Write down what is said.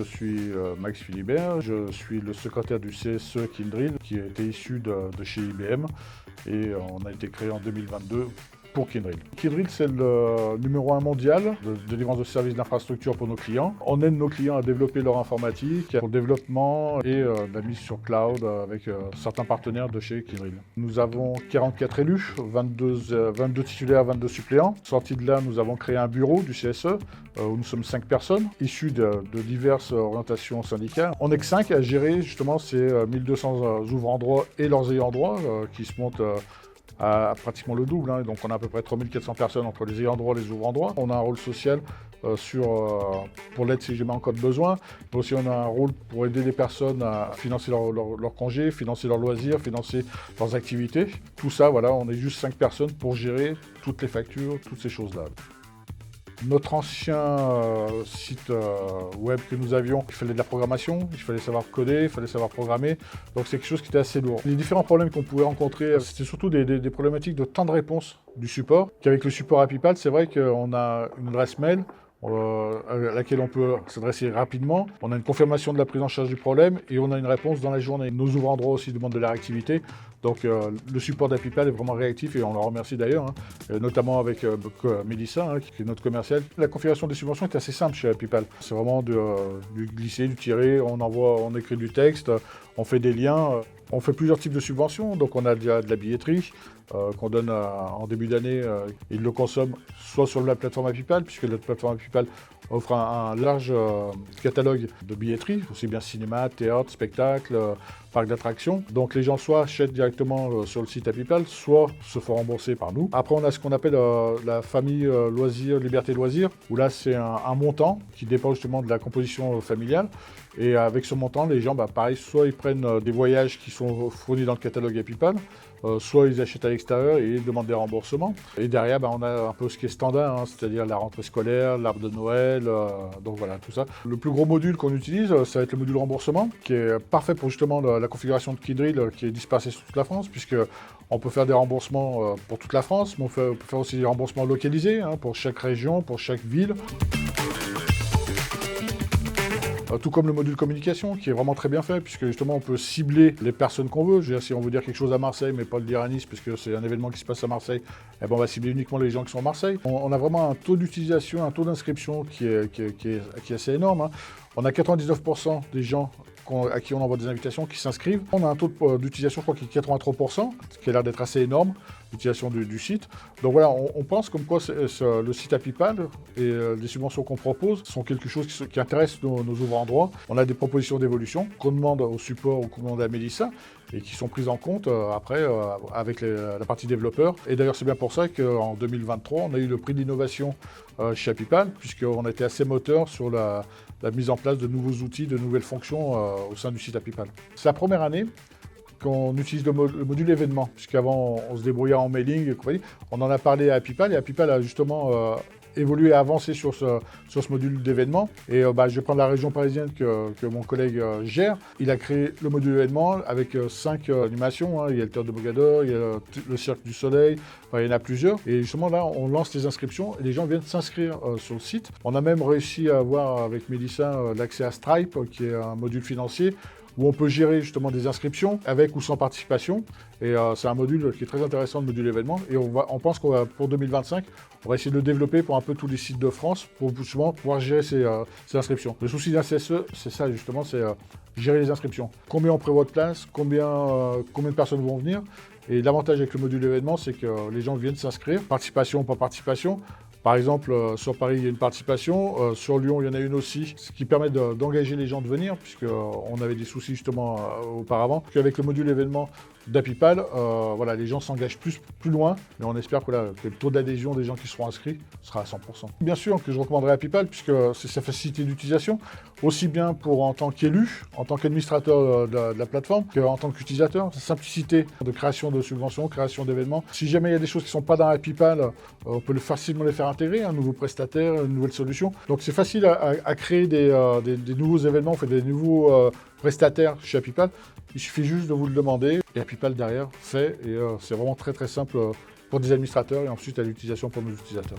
suis Max Philibert, je suis le secrétaire du CSE Kyndryl qui a été issu de chez IBM et on a été créé en 2022 pour Kyndryl. Kyndryl, c'est le numéro 1 mondial de délivrance de services d'infrastructure pour nos clients. On aide nos clients à développer leur informatique pour le développement et la mise sur cloud avec certains partenaires de chez Kyndryl. Nous avons 44 élus, 22 titulaires, 22 suppléants. Sorti de là, nous avons créé un bureau du CSE où nous sommes 5 personnes issues de diverses orientations syndicales. On n'est que 5 à gérer justement ces 1200 ouvrants droit et leurs ayants droit qui se montent à pratiquement le double, donc on a à peu près 3400 personnes entre les ayants droit et les ouvrants droit. On a un rôle social pour l'aide si jamais en cas de besoin, mais aussi on a un rôle pour aider les personnes à financer leurs congés, financer leurs loisirs, financer leurs activités. Tout ça, voilà, on est juste 5 personnes pour gérer toutes les factures, toutes ces choses-là. Notre ancien site web que nous avions, il fallait de la programmation, il fallait savoir coder, il fallait savoir programmer, donc c'est quelque chose qui était assez lourd. Les différents problèmes qu'on pouvait rencontrer, c'était surtout des problématiques de temps de réponse du support. Qu'avec le support Happypal, c'est vrai qu'on a une adresse mail à laquelle on peut s'adresser rapidement. On a une confirmation de la prise en charge du problème et on a une réponse dans la journée. Nos ouvrants droit aussi demandent de la réactivité. Donc le support d'Happypal est vraiment réactif et on leur remercie d'ailleurs, notamment avec Mélissa, qui est notre commerciale. La configuration des subventions est assez simple chez Happypal. C'est vraiment du glisser, du tirer, on écrit du texte, on fait des liens. On fait plusieurs types de subventions, donc on a de la billetterie qu'on donne en début d'année. Ils le consomment soit sur la plateforme Happypal, puisque la plateforme Happypal offre un large catalogue de billetterie, aussi bien cinéma, théâtre, spectacle, parc d'attractions. Donc les gens soit achètent directement sur le site Happypal, soit se font rembourser par nous. Après on a ce qu'on appelle la famille loisirs, liberté loisirs, où là c'est un montant qui dépend justement de la composition familiale. Et avec ce montant, les gens, pareil, soit ils prennent des voyages qui sont fournis dans le catalogue Happypal, soit ils achètent à l'extérieur et ils demandent des remboursements. Et derrière, on a un peu ce qui est standard, c'est-à-dire la rentrée scolaire, l'arbre de Noël, donc voilà, tout ça. Le plus gros module qu'on utilise, ça va être le module remboursement, qui est parfait pour justement la configuration de Kyndryl, qui est dispersée sur toute la France, puisque on peut faire des remboursements pour toute la France, mais on peut faire aussi des remboursements localisés, pour chaque région, pour chaque ville. Tout comme le module communication, qui est vraiment très bien fait, puisque justement on peut cibler les personnes qu'on veut. Je veux dire, si on veut dire quelque chose à Marseille, mais pas le dire à Nice, puisque c'est un événement qui se passe à Marseille, on va cibler uniquement les gens qui sont à Marseille. On a vraiment un taux d'utilisation, un taux d'inscription qui est assez énorme. On a 99% des gens à qui on envoie des invitations qui s'inscrivent. On a un taux d'utilisation, je crois, qui est 83%, ce qui a l'air d'être assez énorme, l'utilisation du site. Donc voilà, on pense comme quoi le site Happypal et les subventions qu'on propose sont quelque chose qui intéresse nos ouvrants droit. On a des propositions d'évolution qu'on demande au support ou qu'on demande à Mélissa et qui sont prises en compte après avec la partie développeur. Et d'ailleurs, c'est bien pour ça qu'en 2023, on a eu le prix d'innovation chez Happypal, puisqu'on a été assez moteur sur la mise en place de nouveaux outils, de nouvelles fonctions au sein du site Happypal. C'est la première année qu'on utilise le module événement, puisqu'avant on se débrouillait en mailing et compagnie. On en a parlé à Happypal et Happypal a justement évolué et avancé sur ce module d'événement. Et je vais prendre la région parisienne que mon collègue gère. Il a créé le module événement avec 5 animations. Il y a le Théâtre de Mogador, il y a le Cirque du Soleil, il y en a plusieurs. Et justement là, on lance les inscriptions et les gens viennent s'inscrire sur le site. On a même réussi à avoir avec Mélissa l'accès à Stripe, qui est un module financier, où on peut gérer justement des inscriptions avec ou sans participation. Et c'est un module qui est très intéressant, le module événement. Et on pense qu'on va, pour 2025, on va essayer de le développer pour un peu tous les sites de France pour justement pouvoir gérer ces inscriptions. Le souci d'un CSE, c'est ça justement, c'est gérer les inscriptions. Combien on prévoit de places, combien de personnes vont venir. Et l'avantage avec le module événement, c'est que les gens viennent s'inscrire, participation ou pas participation. Par exemple, sur Paris, il y a une participation. Sur Lyon, il y en a une aussi, ce qui permet d'engager les gens de venir, puisqu'on avait des soucis justement auparavant. Avec le module événement d'Happypal, les gens s'engagent plus loin, mais on espère que le taux d'adhésion des gens qui seront inscrits sera à 100%. Bien sûr que je recommanderais Happypal, puisque c'est sa facilité d'utilisation, aussi bien en tant qu'élu, en tant qu'administrateur de la plateforme, qu'en tant qu'utilisateur. Sa simplicité de création de subventions, création d'événements. Si jamais il y a des choses qui ne sont pas dans Happypal, on peut facilement les faire intégrer, un nouveau prestataire, une nouvelle solution. Donc c'est facile à créer des nouveaux événements, des nouveaux prestataires chez Happypal. Il suffit juste de vous le demander et Happypal derrière fait. Et c'est vraiment très très simple pour des administrateurs et ensuite à l'utilisation pour nos utilisateurs.